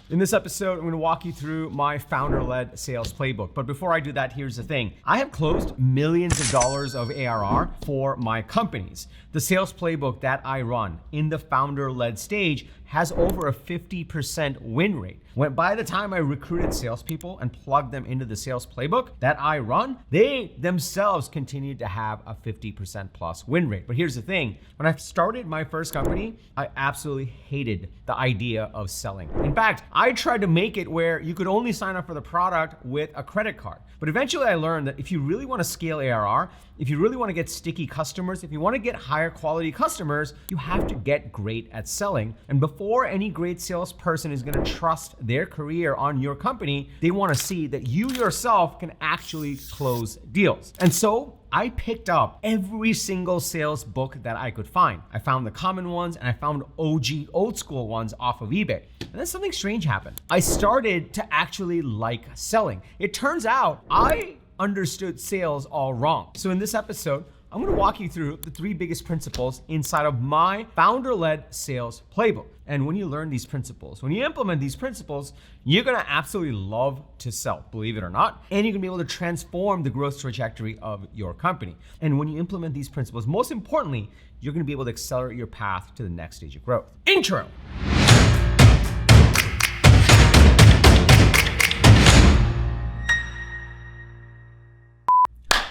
In this episode, I'm going to walk you through my founder-led sales playbook. But before I do that, here's the thing. I have closed millions of dollars of ARR for my companies. The sales playbook that I run in the founder-led stage has over a 50% win rate. By the time I recruited salespeople and plugged them into the sales playbook that I run, they themselves continued to have a 50% plus win rate. But here's the thing. When I started my first company, I absolutely hated the idea of selling. In fact, I tried to make it where you could only sign up for the product with a credit card. But eventually I learned that if you really want to scale ARR, if you really want to get sticky customers, if you want to get higher quality customers, you have to get great at selling. And before any great salesperson is going to trust their career on your company, they want to see that you yourself can actually close deals. And so I picked up every single sales book that I could find. I found the common ones and I found OG old school ones off of eBay. And then something strange happened. I started to actually like selling. It turns out I understood sales all wrong. So in this episode, I'm going to walk you through the 3 biggest principles inside of my founder-led sales playbook. And when you learn these principles, when you implement these principles, you're going to absolutely love to sell, believe it or not. And you're going to be able to transform the growth trajectory of your company. And when you implement these principles, most importantly, you're going to be able to accelerate your path to the next stage of growth. Intro.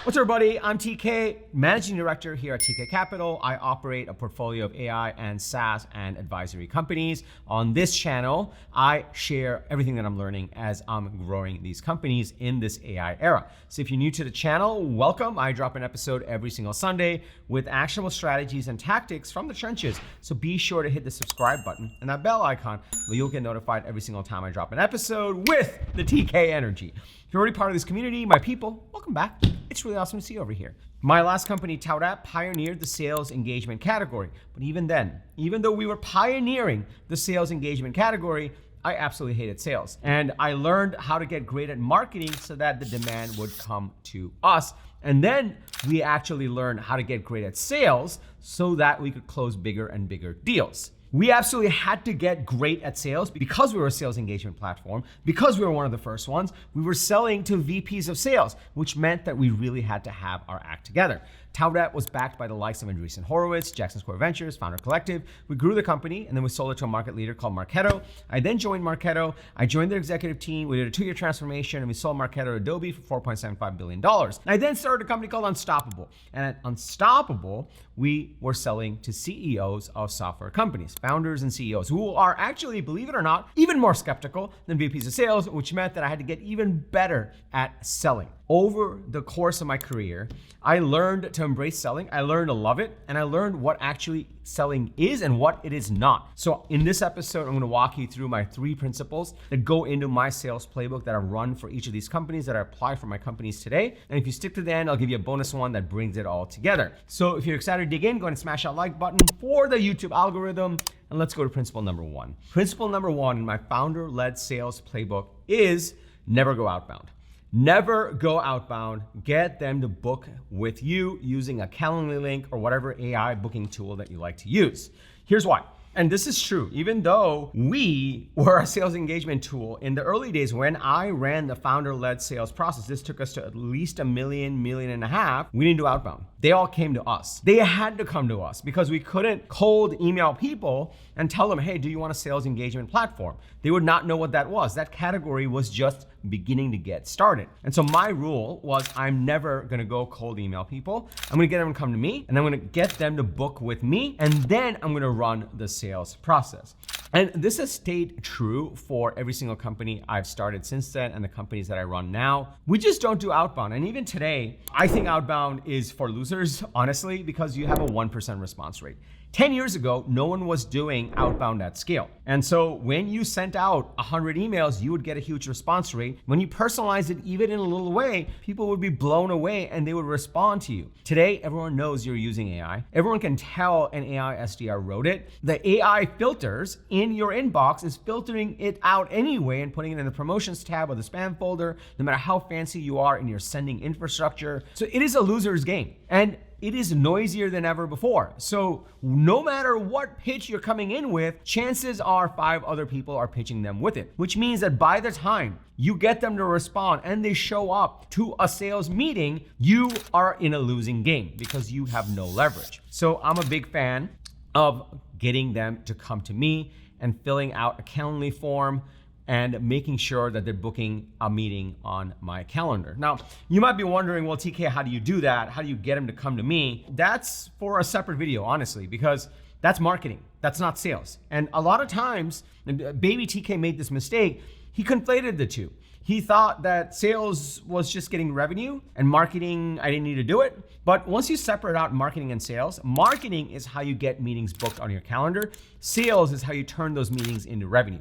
What's up, everybody? I'm TK, Managing Director here at TK Capital. I operate a portfolio of AI and SaaS and advisory companies. On this channel, I share everything that I'm learning as I'm growing these companies in this AI era. So if you're new to the channel, welcome. I drop an episode every single Sunday with actionable strategies and tactics from the trenches. So be sure to hit the subscribe button and that bell icon where you'll get notified every single time I drop an episode with the TK energy. If you're already part of this community, my people, welcome back. It's really awesome to see you over here. My last company, Kader, pioneered the sales engagement category. But even then, even though we were pioneering the sales engagement category, I absolutely hated sales. And I learned how to get great at marketing so that the demand would come to us. And then we actually learned how to get great at sales so that we could close bigger and bigger deals. We absolutely had to get great at sales because we were a sales engagement platform, because we were one of the first ones. We were selling to VPs of sales, which meant that we really had to have our act together. Kader was backed by the likes of Andreessen Horowitz, Jackson Square Ventures, Founder Collective. We grew the company and then we sold it to a market leader called Marketo. I then joined Marketo. I joined their executive team. We did a 2-year transformation and we sold Marketo to Adobe for $4.75 billion. I then started a company called Unstoppable. And at Unstoppable, we were selling to CEOs of software companies, founders and CEOs who are actually, believe it or not, even more skeptical than VPs of sales, which meant that I had to get even better at selling. Over the course of my career, I learned to embrace selling, I learned to love it, and I learned what actually selling is and what it is not. So in this episode, I'm gonna walk you through my 3 principles that go into my sales playbook that I run for each of these companies that I apply for my companies today. And if you stick to the end, I'll give you a bonus one that brings it all together. So if you're excited to dig in, go ahead and smash that like button for the YouTube algorithm. And let's go to principle number 1. Principle number 1 in my founder-led sales playbook is never go outbound. Never go outbound. Get them to book with you using a Calendly link or whatever AI booking tool that you like to use. Here's why. And this is true, even though we were a sales engagement tool in the early days when I ran the founder-led sales process, this took us to at least $1 million, $1.5 million. We didn't do outbound. They all came to us. They had to come to us because we couldn't cold email people and tell them, hey, do you want a sales engagement platform? They would not know what that was. That category was just beginning to get started. And so my rule was I'm never gonna go cold email people. I'm gonna get them to come to me and I'm gonna get them to book with me and then I'm gonna run the sales process. And this has stayed true for every single company I've started since then and the companies that I run now. We just don't do outbound. And even today, I think outbound is for losers, honestly, because you have a 1% response rate. 10 years ago, no one was doing outbound at scale. And so when you sent out 100 emails, you would get a huge response rate. When you personalized it even in a little way, people would be blown away and they would respond to you. Today, everyone knows you're using AI. Everyone can tell an AI SDR wrote it. The AI filters in your inbox is filtering it out anyway and putting it in the promotions tab or the spam folder, no matter how fancy you are in your sending infrastructure. So it is a loser's game. And it is noisier than ever before. So no matter what pitch you're coming in with, chances are 5 other people are pitching them with it, which means that by the time you get them to respond and they show up to a sales meeting, you are in a losing game because you have no leverage. So I'm a big fan of getting them to come to me and filling out a Calendly form and making sure that they're booking a meeting on my calendar. Now, you might be wondering, well, TK, how do you do that? How do you get them to come to me? That's for a separate video, honestly, because that's marketing. That's not sales. And a lot of times, baby TK made this mistake. He conflated the two. He thought that sales was just getting revenue and marketing, I didn't need to do it. But once you separate out marketing and sales, marketing is how you get meetings booked on your calendar. Sales is how you turn those meetings into revenue.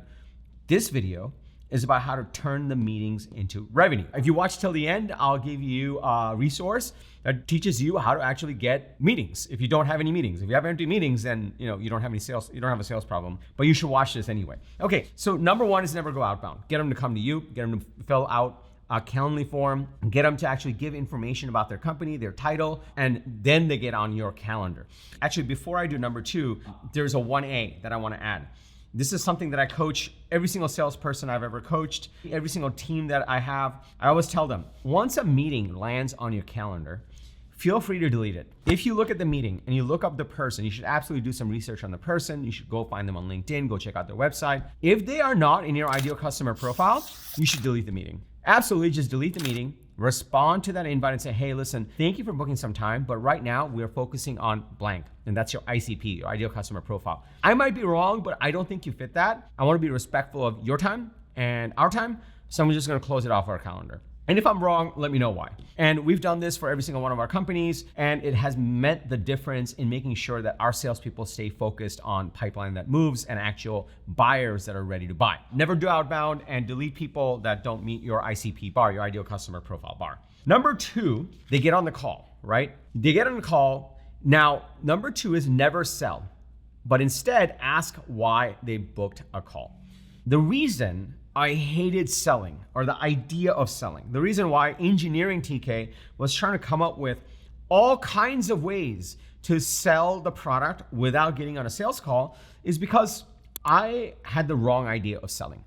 This video is about how to turn the meetings into revenue. If you watch till the end, I'll give you a resource that teaches you how to actually get meetings. If you don't have any meetings, if you have empty meetings, then you don't have any sales, you don't have a sales problem, but you should watch this anyway. Okay, so number 1 is never go outbound. Get them to come to you, get them to fill out a Calendly form, get them to actually give information about their company, their title, and then they get on your calendar. Actually, before I do number 2, there's a 1A that I want to add. This is something that I coach every single salesperson I've ever coached, every single team that I have. I always tell them, once a meeting lands on your calendar, feel free to delete it. If you look at the meeting and you look up the person, you should absolutely do some research on the person. You should go find them on LinkedIn, go check out their website. If they are not in your ideal customer profile, you should delete the meeting. Absolutely, just delete the meeting. Respond to that invite and say, hey, listen, thank you for booking some time, but right now we're focusing on blank, and that's your ICP, your ideal customer profile. I might be wrong, but I don't think you fit that. I want to be respectful of your time and our time, so I'm just going to close it off our calendar. And if I'm wrong, let me know why. And we've done this for every single one of our companies, and it has meant the difference in making sure that our salespeople stay focused on pipeline that moves and actual buyers that are ready to buy. Never do outbound and delete people that don't meet your ICP bar, your ideal customer profile bar. Number 2, they get on the call, right? They get on the call. Now, number 2 is never sell, but instead ask why they booked a call. The reason I hated selling, or the idea of selling, the reason why engineering TK was trying to come up with all kinds of ways to sell the product without getting on a sales call is because I had the wrong idea of selling.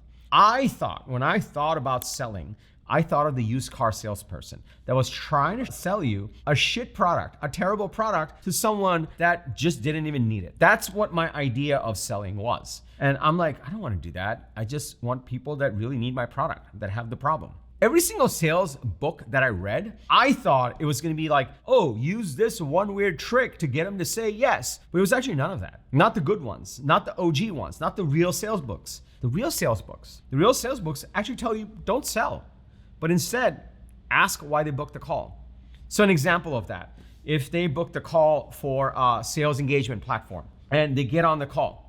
When I thought about selling, I thought of the used car salesperson that was trying to sell you a shit product, a terrible product to someone that just didn't even need it. That's what my idea of selling was. And I'm like, I don't want to do that. I just want people that really need my product, that have the problem. Every single sales book that I read, I thought it was going to be like, oh, use this one weird trick to get them to say yes. But it was actually none of that. Not the good ones, not the OG ones, not the real sales books. The real sales books actually tell you don't sell, but instead ask why they booked the call. So an example of that, if they booked a call for a sales engagement platform and they get on the call,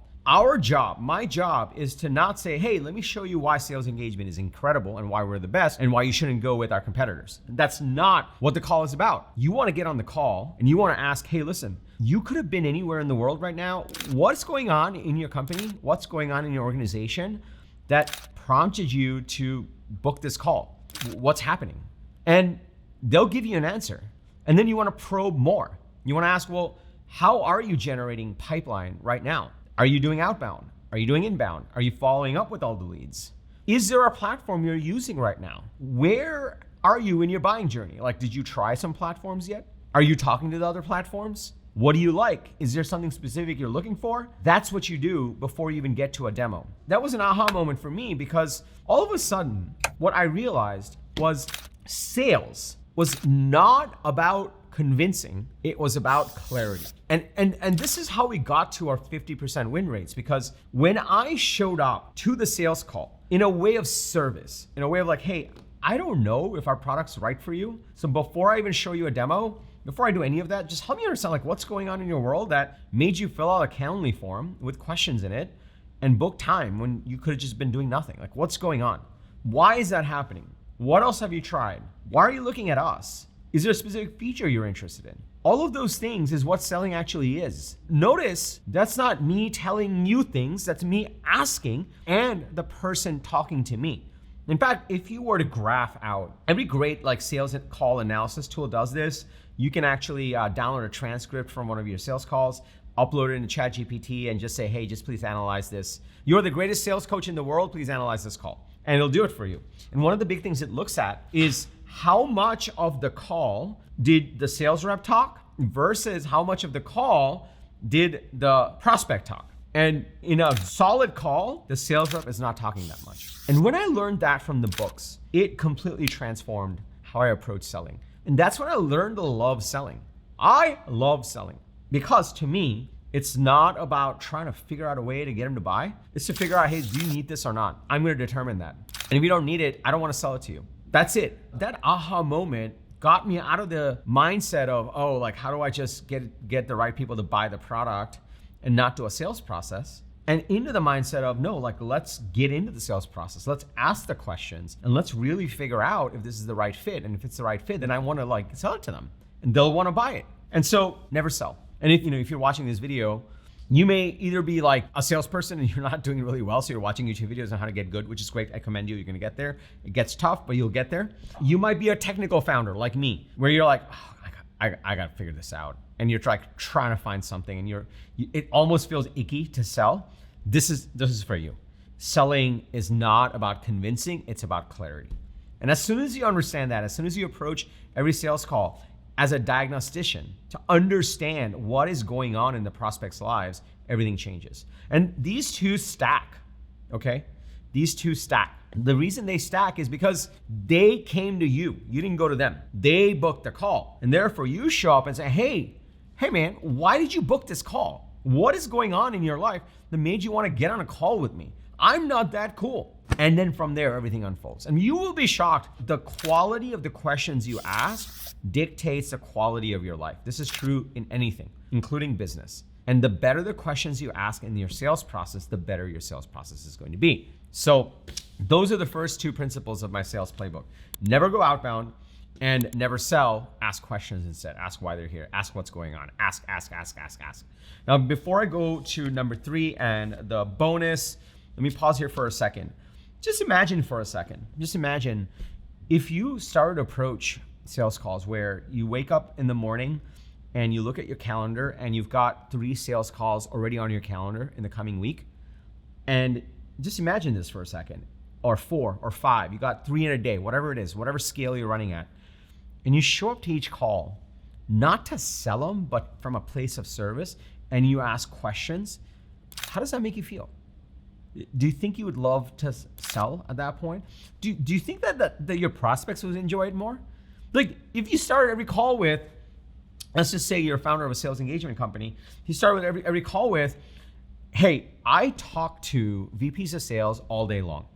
my job is to not say, hey, let me show you why sales engagement is incredible and why we're the best and why you shouldn't go with our competitors. That's not what the call is about. You want to get on the call and you want to ask, hey, listen, you could have been anywhere in the world right now. What's going on in your company? What's going on in your organization that prompted you to book this call? What's happening? And they'll give you an answer. And then you want to probe more. You want to ask, well, how are you generating pipeline right now? Are you doing outbound? Are you doing inbound? Are you following up with all the leads? Is there a platform you're using right now? Where are you in your buying journey? Like, did you try some platforms yet? Are you talking to the other platforms? What do you like? Is there something specific you're looking for? That's what you do before you even get to a demo. That was an aha moment for me because all of a sudden, what I realized was sales was not about convincing, it was about clarity. And this is how we got to our 50% win rates, because when I showed up to the sales call in a way of service, in a way of like, hey, I don't know if our product's right for you. So before I even show you a demo, before I do any of that, just help me understand like what's going on in your world that made you fill out a Calendly form with questions in it and book time when you could have just been doing nothing. Like, what's going on? Why is that happening? What else have you tried? Why are you looking at us? Is there a specific feature you're interested in? All of those things is what selling actually is. Notice that's not me telling you things, that's me asking and the person talking to me. In fact, if you were to graph out, every great like sales call analysis tool does this. You can actually download a transcript from one of your sales calls, upload it into ChatGPT and just say, hey, just please analyze this. You're the greatest sales coach in the world, please analyze this call. And it'll do it for you. And one of the big things it looks at is how much of the call did the sales rep talk versus how much of the call did the prospect talk. And in a solid call, the sales rep is not talking that much. And when I learned that from the books, it completely transformed how I approach selling. And that's when I learned to love selling. I love selling because to me, it's not about trying to figure out a way to get them to buy. It's to figure out, hey, do you need this or not? I'm gonna determine that. And if you don't need it, I don't wanna sell it to you. That's it. That aha moment got me out of the mindset of, oh, like how do I just get the right people to buy the product and not do a sales process, and into the mindset of, no, like let's get into the sales process. Let's ask the questions and let's really figure out if this is the right fit. And if it's the right fit, then I wanna like sell it to them and they'll wanna buy it. And so never sell. And if you're watching this video, you may either be like a salesperson and you're not doing it really well, so you're watching YouTube videos on how to get good, which is great. I commend you. You're gonna get there. It gets tough, but you'll get there. You might be a technical founder like me, where you're like, oh, I gotta figure this out. And you're like trying to find something, and it almost feels icky to sell. This is for you. Selling is not about convincing; it's about clarity. And as soon as you understand that, as soon as you approach every sales call as a diagnostician to understand what is going on in the prospects' lives, everything changes. And these two stack, okay? These two stack. The reason they stack is because they came to you. You didn't go to them. They booked the call. And therefore you show up and say, hey man, why did you book this call? What is going on in your life that made you want to get on a call with me? I'm not that cool. And then from there, everything unfolds. And you will be shocked. The quality of the questions you ask dictates the quality of your life. This is true in anything, including business. And the better the questions you ask in your sales process, the better your sales process is going to be. So those are the first two principles of my sales playbook. Never go outbound and never sell. Ask questions instead. Ask why they're here. Ask what's going on. Ask. Now, before I go to number 3 and the bonus, let me pause here for a second. Just imagine for a second. Just imagine if you started to approach sales calls where you wake up in the morning and you look at your calendar and you've got 3 sales calls already on your calendar in the coming week. And just imagine this for a second, or 4 or 5, you got 3 in a day, whatever it is, whatever scale you're running at. And you show up to each call, not to sell them, but from a place of service, and you ask questions. How does that make you feel? Do you think you would love to sell at that point? Do you think that your prospects would enjoy it more? Like if you started every call with, let's just say you're a founder of a sales engagement company, you start with every call with, hey, I talk to VPs of sales all day long.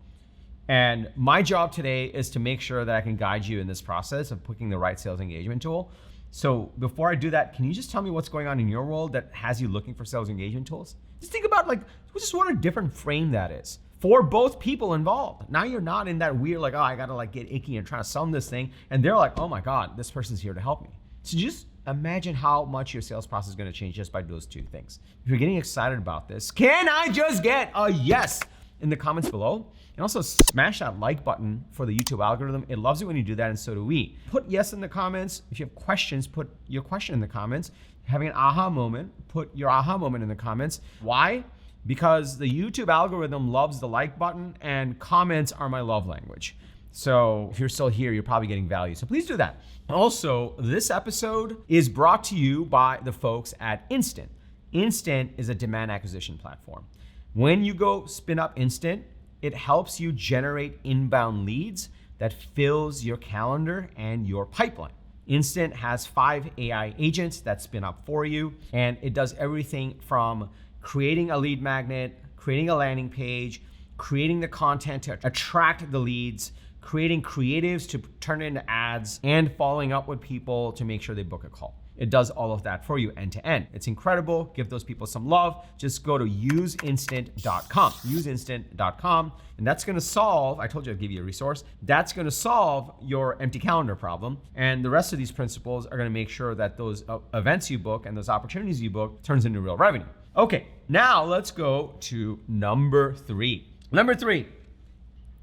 And my job today is to make sure that I can guide you in this process of picking the right sales engagement tool. So before I do that, can you just tell me what's going on in your world that has you looking for sales engagement tools? Just think about just what a different frame that is for both people involved. Now you're not in that weird, like, oh, I gotta get icky and try to sell them this thing. And they're like, oh my God, this person's here to help me. So just imagine how much your sales process is gonna change just by those 2 things. If you're getting excited about this, can I just get a yes in the comments below? And also smash that like button for the YouTube algorithm. It loves it when you do that, and so do we. Put yes in the comments. If you have questions, put your question in the comments. Having an aha moment, put your aha moment in the comments. Why? Because the YouTube algorithm loves the like button, and comments are my love language. So if you're still here, you're probably getting value. So please do that. Also, this episode is brought to you by the folks at Instant. Instant is a demand acquisition platform. When you go spin up Instant, it helps you generate inbound leads that fills your calendar and your pipeline. Instant has 5 AI agents that spin up for you, and it does everything from creating a lead magnet, creating a landing page, creating the content to attract the leads, creating creatives to turn it into ads, and following up with people to make sure they book a call. It does all of that for you end to end. It's incredible. Give those people some love. Just go to useinstant.com. Useinstant.com. And that's going to solve, I told you I'd give you a resource. That's going to solve your empty calendar problem. And the rest of these principles are going to make sure that those events you book and those opportunities you book turns into real revenue. Okay, now let's go to number 3. Number 3,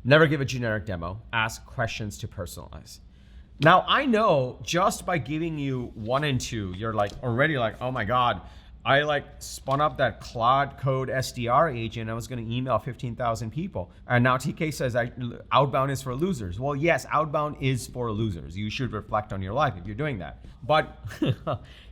never give a generic demo, ask questions to personalize. Now, I know just by giving you 1 and 2, you're like already like, oh my God, I like spun up that Claude Code SDR agent. I was going to email 15,000 people. And now TK says outbound is for losers. Well, yes, outbound is for losers. You should reflect on your life if you're doing that. But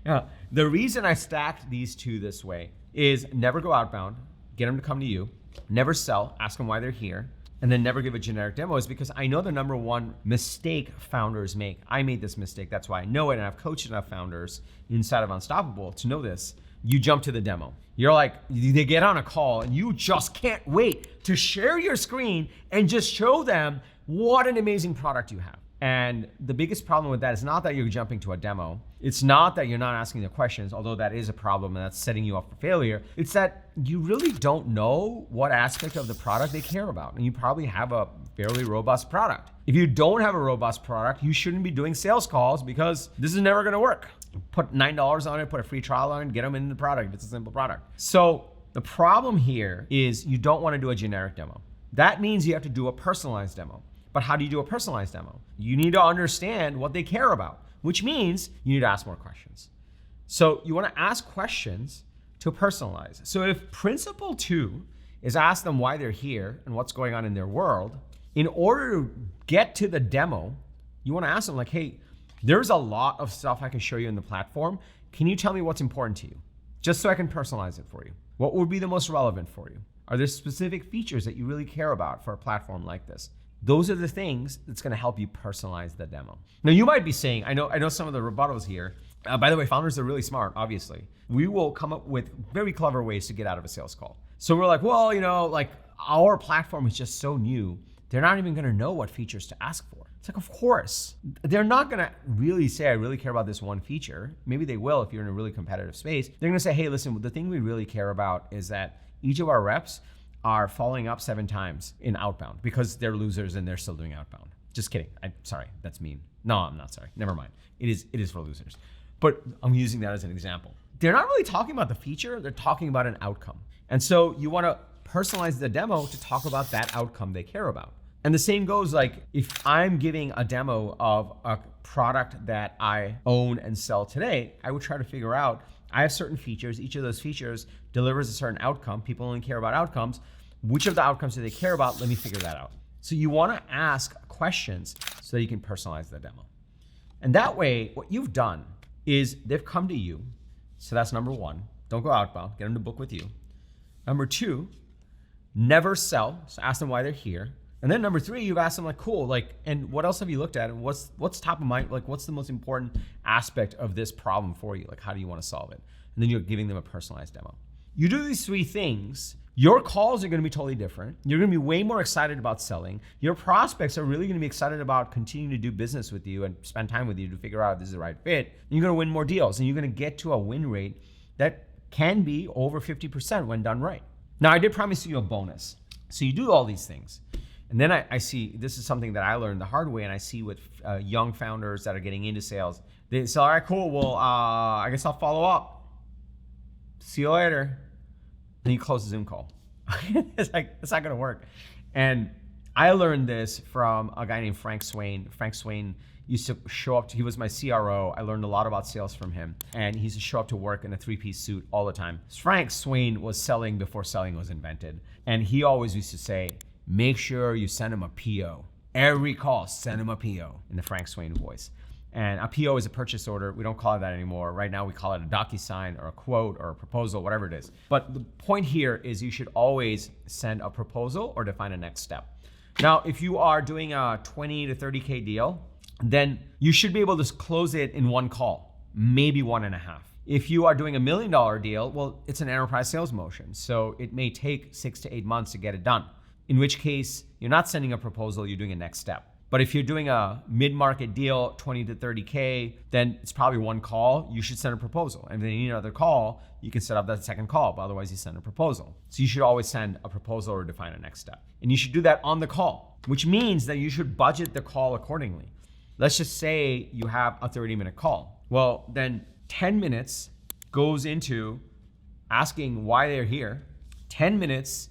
yeah, the reason I stacked these two this way is never go outbound, get them to come to you, never sell, ask them why they're here, and then never give a generic demo is because I know the number one mistake founders make. I made this mistake, that's why I know it, and I've coached enough founders inside of Unstoppable to know this. You jump to the demo. You're like, they get on a call and you just can't wait to share your screen and just show them what an amazing product you have. And the biggest problem with that is not that you're jumping to a demo. It's not that you're not asking the questions, although that is a problem and that's setting you up for failure. It's that you really don't know what aspect of the product they care about. And you probably have a fairly robust product. If you don't have a robust product, you shouldn't be doing sales calls because this is never gonna work. Put $9 on it, put a free trial on it, get them in the product. It's a simple product. So the problem here is you don't wanna do a generic demo. That means you have to do a personalized demo. But how do you do a personalized demo? You need to understand what they care about, which means you need to ask more questions. So you want to ask questions to personalize. So if principle 2 is ask them why they're here and what's going on in their world, in order to get to the demo, you want to ask them like, hey, there's a lot of stuff I can show you in the platform. Can you tell me what's important to you? Just so I can personalize it for you. What would be the most relevant for you? Are there specific features that you really care about for a platform like this? Those are the things that's gonna help you personalize the demo. Now you might be saying, I know some of the rebuttals here. By the way, founders are really smart, obviously. We will come up with very clever ways to get out of a sales call. So we're like, well, like our platform is just so new, they're not even gonna know what features to ask for. It's like, of course. They're not gonna really say, I really care about this one feature. Maybe they will if you're in a really competitive space. They're gonna say, hey, listen, the thing we really care about is that each of our reps are following up 7 times in outbound because they're losers and they're still doing outbound. Just kidding. I'm sorry, that's mean. No, I'm not sorry. Never mind. It is for losers. But I'm using that as an example. They're not really talking about the feature, they're talking about an outcome. And so you want to personalize the demo to talk about that outcome they care about. And the same goes like if I'm giving a demo of a product that I own and sell today, I would try to figure out, I have certain features, each of those features delivers a certain outcome. People only care about outcomes. Which of the outcomes do they care about? Let me figure that out. So you want to ask questions so that you can personalize the demo. And that way, what you've done is they've come to you. So that's number 1. Don't go outbound, get them to book with you. Number 2, never sell. So ask them why they're here. And then number 3, you've asked them like, cool, like, and what else have you looked at? And what's top of mind? Like, what's the most important aspect of this problem for you? Like, how do you want to solve it? And then you're giving them a personalized demo. You do these 3 things, your calls are going to be totally different. You're going to be way more excited about selling. Your prospects are really going to be excited about continuing to do business with you and spend time with you to figure out if this is the right fit. And you're going to win more deals and you're going to get to a win rate that can be over 50% when done right. Now, I did promise you a bonus. So you do all these things. And then I see, this is something that I learned the hard way and I see with young founders that are getting into sales. They say, all right, cool, well, I guess I'll follow up. See you later. Then you close the Zoom call. It's like, it's not gonna work. And I learned this from a guy named Frank Swain. Frank Swain used to show up, he was my CRO. I learned a lot about sales from him. And he used to show up to work in a 3-piece suit all the time. Frank Swain was selling before selling was invented. And he always used to say, make sure you send him a PO. Every call, send him a PO in the Frank Swain voice. And a PO is a purchase order. We don't call it that anymore. Right now we call it a DocuSign or a quote or a proposal, whatever it is. But the point here is you should always send a proposal or define a next step. Now, if you are doing a 20 to 30K deal, then you should be able to close it in 1 call, maybe 1.5. If you are doing $1 million deal, well, it's an enterprise sales motion. So it may take 6 to 8 months to get it done. In which case, you're not sending a proposal, you're doing a next step. But if you're doing a mid-market deal, 20 to 30K, then it's probably 1 call, you should send a proposal. And if you need another call, you can set up that second call, but otherwise you send a proposal. So you should always send a proposal or define a next step. And you should do that on the call, which means that you should budget the call accordingly. Let's just say you have a 30-minute call. Well, then 10 minutes goes into asking why they're here. 10 minutes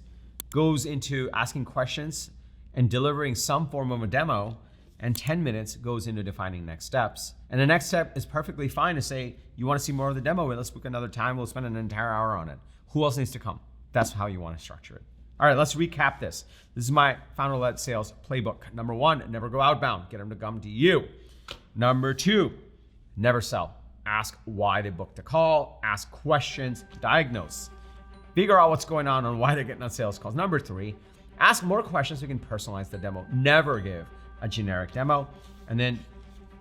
goes into asking questions and delivering some form of a demo, and 10 minutes goes into defining next steps. And the next step is perfectly fine to say, you want to see more of the demo? Well, let's book another time. We'll spend an entire hour on it. Who else needs to come? That's how you want to structure it. All right, let's recap this. This is my founder-led sales playbook. Number 1, never go outbound. Get them to come to you. Number 2, never sell. Ask why they booked a call. Ask questions. Diagnose. Figure out what's going on why they're getting on sales calls. Number 3, ask more questions so you can personalize the demo. Never give a generic demo. And then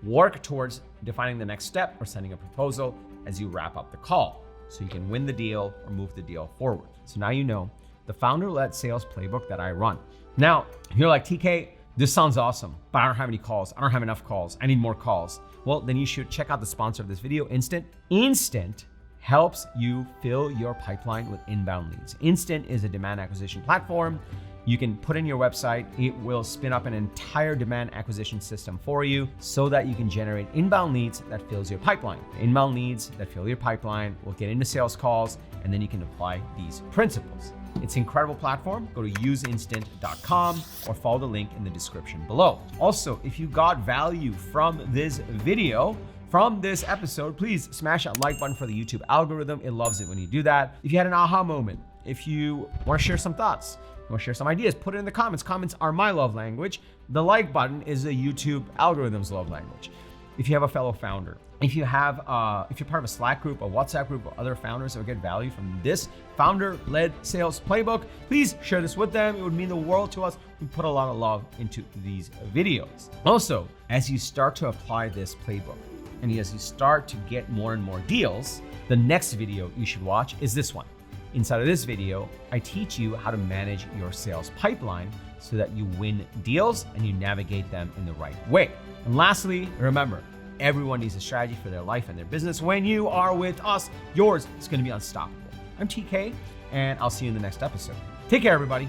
work towards defining the next step or sending a proposal as you wrap up the call so you can win the deal or move the deal forward. So now you know the founder-led sales playbook that I run. Now, you're like, TK, this sounds awesome, but I don't have any calls. I don't have enough calls. I need more calls. Well, then you should check out the sponsor of this video, Instant. Instant helps you fill your pipeline with inbound leads. Instant is a demand acquisition platform. You can put in your website, it will spin up an entire demand acquisition system for you so that you can generate inbound leads that fills your pipeline. Inbound leads that fill your pipeline will get into sales calls, and then you can apply these principles. It's an incredible platform. Go to useinstant.com or follow the link in the description below. Also, if you got value from this video, from this episode, please smash that like button for the YouTube algorithm. It loves it when you do that. If you had an aha moment, if you want to share some thoughts, want to share some ideas, put it in the comments. Comments are my love language. The like button is the YouTube algorithm's love language. If you have a fellow founder, if you're part of a Slack group, a WhatsApp group of other founders that will get value from this founder-led sales playbook, please share this with them. It would mean the world to us. We put a lot of love into these videos. Also, as you start to apply this playbook, and as you start to get more and more deals, the next video you should watch is this one. Inside of this video, I teach you how to manage your sales pipeline so that you win deals and you navigate them in the right way. And lastly, remember, everyone needs a strategy for their life and their business. When you are with us, yours is going to be unstoppable. I'm TK, and I'll see you in the next episode. Take care, everybody.